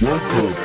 Welcome.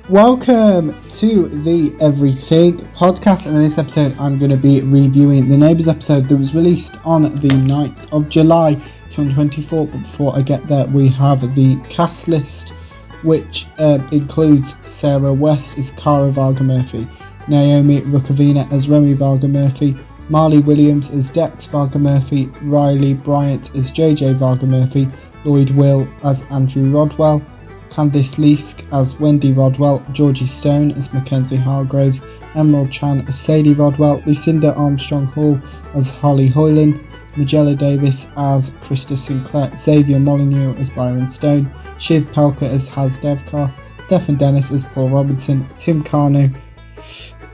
Welcome to the Everything podcast, and in this episode I'm going to be reviewing the Neighbours episode that was released on the 9th of July 2024. But before I get there, we have the cast list, which includes Sarah West as Cara Varga Murphy, Naomi Rukavina as Remy Varga Murphy, Marley Williams as Dex Varga Murphy, Riley Bryant as JJ Varga Murphy, Lloyd Will as Andrew Rodwell, Candice Leask as Wendy Rodwell, Georgie Stone as Mackenzie Hargraves, Emerald Chan as Sadie Rodwell, Lucinda Armstrong Hall as Holly Hoyland, Magella Davis as Krista Sinclair, Xavier Molyneux as Byron Stone, Shiv Pelka as Haz Devkar, Stephen Dennis as Paul Robinson, Tim Carno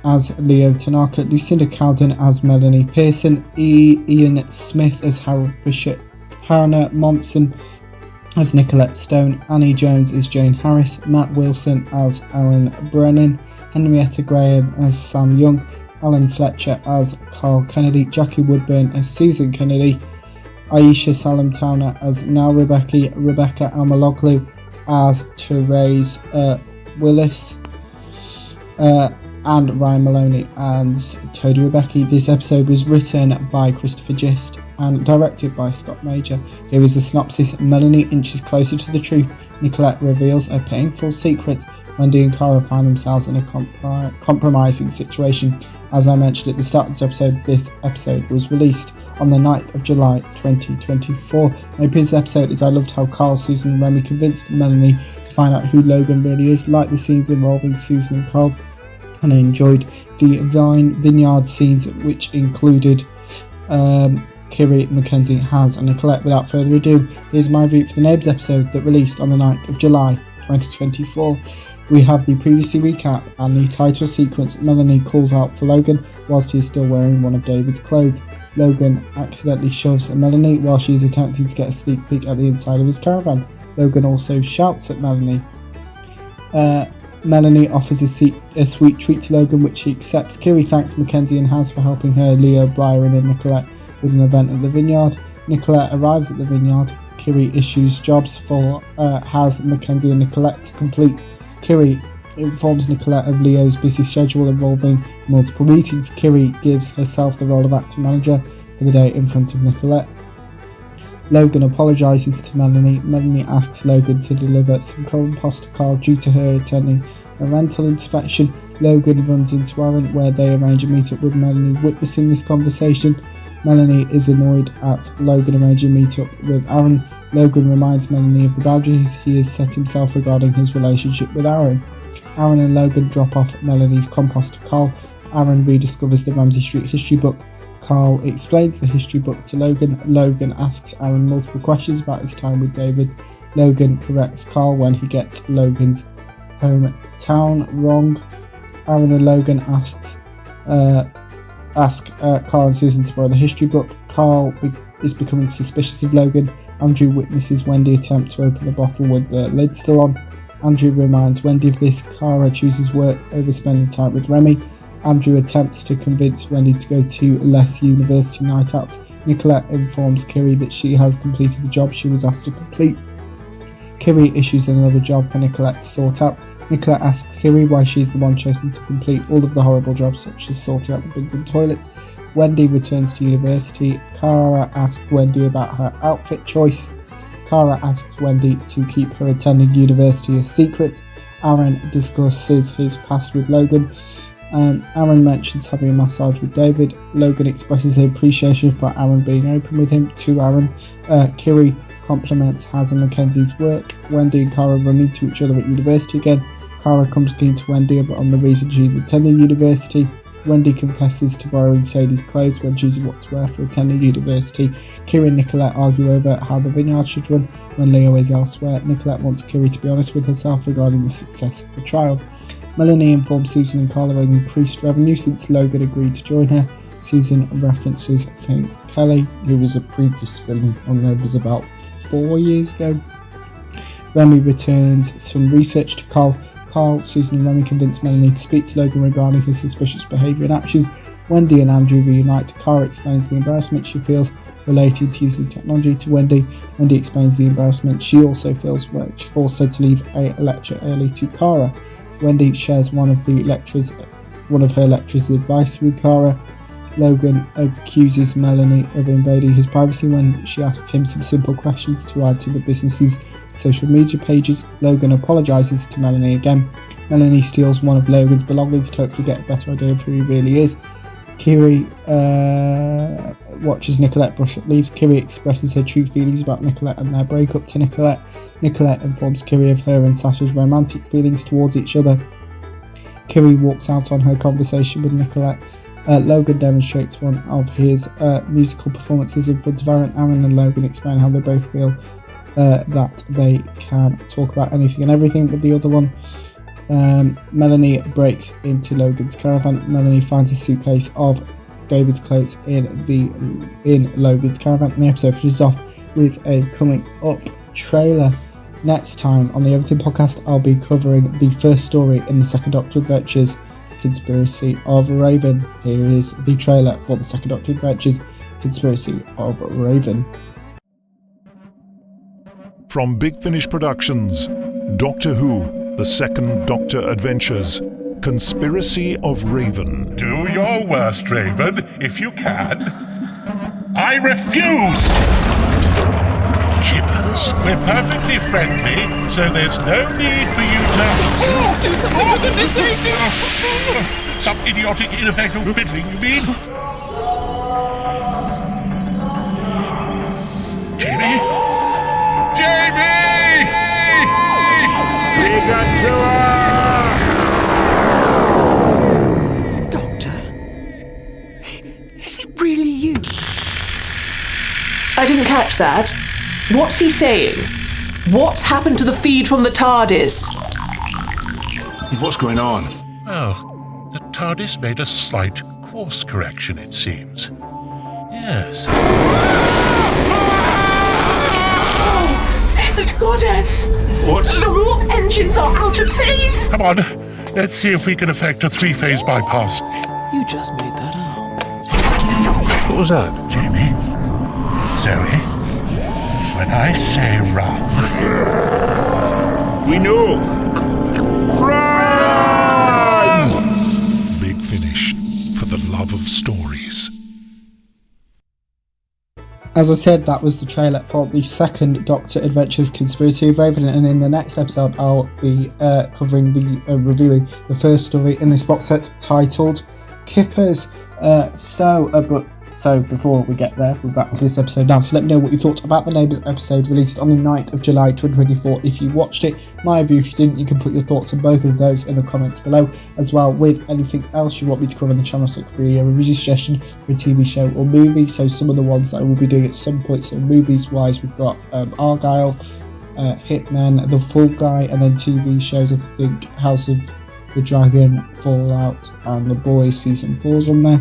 as Leo Tanaka, Lucinda Cowden as Melanie Pearson, Ian Smith as Harold Bishop, Hannah Monson as Nicolette Stone, Annie Jones as Jane Harris, Matt Wilson as Aaron Brennan, Henrietta Graham as Sam Young, Alan Fletcher as Carl Kennedy, Jackie Woodburn as Susan Kennedy, Aisha Salam Towner as Now Rebecca Amaloglu as Therese Willis, and Ryan Maloney as Toadie Rebecca. This episode was written by Christopher Gist and directed by Scott Major. Here is the synopsis. Melanie inches closer to the truth. Nicolette reveals a painful secret. Wendy and Cara find themselves in a compromising situation. As I mentioned at the start of this episode was released on the 9th of July 2024. My previous episode is I loved how Carl, Susan and Remy convinced Melanie to find out who Logan really is, like the scenes involving Susan and Carl. And I enjoyed the vineyard scenes, which included Kiri, Mackenzie, Haz and Nicolette. Without further ado, here's my review for the Neighbours episode that released on the 9th of July 2024. We have the previously recap and the title sequence. Melanie calls out for Logan whilst he is still wearing one of David's clothes. Logan accidentally shoves Melanie while she is attempting to get a sneak peek at the inside of his caravan. Logan also shouts at Melanie. Melanie offers a sweet treat to Logan, which he accepts. Kiri thanks Mackenzie and Haz for helping her, Leo, Byron and Nicolette with an event at the vineyard. Nicolette arrives at the vineyard. Kiri issues jobs for Haz, Mackenzie and Nicolette to complete. Kiri informs Nicolette of Leo's busy schedule involving multiple meetings. Kiri gives herself the role of acting manager for the day in front of Nicolette. Logan apologises to Melanie. Melanie asks Logan to deliver some compost to Carl due to her attending a rental inspection. Logan runs into Aaron, where they arrange a meet-up with Melanie witnessing this conversation. Melanie is annoyed at Logan arranging a meet-up with Aaron. Logan reminds Melanie of the boundaries he has set himself regarding his relationship with Aaron. Aaron and Logan drop off Melanie's compost to Carl. Aaron rediscovers the Ramsey Street history book. Carl explains the history book to Logan. Logan asks Aaron multiple questions about his time with David. Logan corrects Carl when he gets Logan's hometown wrong. Aaron and Logan ask Carl and Susan to borrow the history book. Carl is becoming suspicious of Logan. Andrew witnesses Wendy attempt to open a bottle with the lid still on. Andrew reminds Wendy of this. Cara chooses work over spending time with Remy. Andrew attempts to convince Wendy to go to less university night outs. Nicolette informs Kiri that she has completed the job she was asked to complete. Kiri issues another job for Nicolette to sort out. Nicolette asks Kiri why she's the one chosen to complete all of the horrible jobs such as sorting out the bins and toilets. Wendy returns to university. Cara asks Wendy about her outfit choice. Cara asks Wendy to keep her attending university a secret. Aaron discusses his past with Logan. Aaron mentions having a massage with David. Logan expresses her appreciation for Aaron being open with him to Aaron. Kiri compliments Haz and Mackenzie's work. Wendy and Cara run into each other at university again. Cara comes clean to Wendy on the reason she's attending university. Wendy confesses to borrowing Sadie's clothes when choosing what to wear for attending university. Kiri and Nicolette argue over how the vineyard should run when Leo is elsewhere. Nicolette wants Kiri to be honest with herself regarding the success of the trial. Melanie informs Susan and Carla of increased revenue since Logan agreed to join her. Susan references Finn Kelly, who was a previous villain on Neighbours about 4 years ago. Remy returns some research to Carl, Susan and Remy convince Melanie to speak to Logan regarding his suspicious behaviour and actions. Wendy and Andrew reunite. Cara explains the embarrassment she feels related to using technology to Wendy. Wendy explains the embarrassment she also feels when she forced her to leave a lecture early to Cara. Wendy shares one of her lecturer's advice with Cara. Logan accuses Melanie of invading his privacy when she asks him some simple questions to add to the business's social media pages. Logan apologises to Melanie again. Melanie steals one of Logan's belongings to hopefully get a better idea of who he really is. Kiri watches Nicolette brush up leaves. Kiri expresses her true feelings about Nicolette and their breakup to Nicolette. Nicolette informs Kiri of her and Sasha's romantic feelings towards each other. Kiri walks out on her conversation with Nicolette. Logan demonstrates one of his musical performances in front of Aaron. Aaron and Logan explain how they both feel that they can talk about anything and everything with the other one. Melanie breaks into Logan's caravan. Melanie finds a suitcase of David's clothes in Logan's caravan, and the episode finishes off with a coming up trailer. Next time on the Everything Podcast, I'll be covering the first story in the Second Doctor Adventures, Conspiracy of Raven. Here is the trailer for the Second Doctor Adventures, Conspiracy of Raven. From Big Finish Productions, Doctor Who, The Second Doctor Adventures, Conspiracy of Raven. Do your worst, Raven, if you can. I refuse! Kippers, we're perfectly friendly, so there's no need for you to... Do something with the missing! Do something! Some idiotic, ineffectual fiddling, you mean? Jamie? Jamie! We got to her! Doctor? Is it really you? I didn't catch that. What's he saying? What's happened to the feed from the TARDIS? What's going on? Oh, the TARDIS made a slight course correction, it seems. Yes. Oh, feathered goddess! What? The warp engines are out of phase! Come on, let's see if we can effect a three-phase bypass. You just made that up. What was that? Jamie? Zoe? When I say run... We know! Run! Big Finish, for the love of stories. As I said, that was the trailer for the Second Doctor Adventures, Conspiracy of Raven, and in the next episode I'll be covering reviewing the first story in this box set titled Kippers. So before we get there, we're back to this episode now. So let me know what you thought about the Neighbours episode released on the 9th of July 2024 if you watched it. My review, if you didn't, you can put your thoughts on both of those in the comments below, as well with anything else you want me to cover on the channel. So it could be a review suggestion for a TV show or movie. So some of the ones that I will be doing at some point. So movies wise, we've got Argyle, Hitmen, The Fall Guy, and then TV shows, I think House of the Dragon, Fallout, and The Boys Season 4's on there.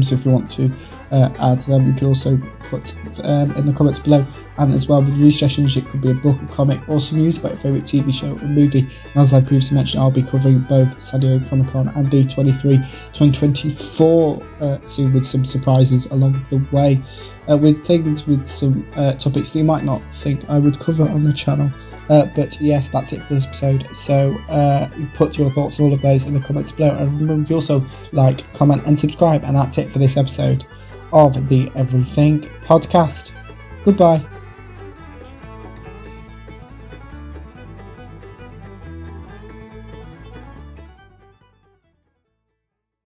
So if you want to add to them, you can also put in the comments below. And as well with review sessions, it could be a book, a comic, or some news about your favourite TV show or movie. And as I previously mentioned, I'll be covering both San Diego Comic Con and D23 2024 soon, with some surprises along the way, with some topics that you might not think I would cover on the channel. But yes, that's it for this episode. So put your thoughts on all of those in the comments below, and remember you can also like, comment and subscribe. And that's it for this episode of the Everything Podcast. Goodbye.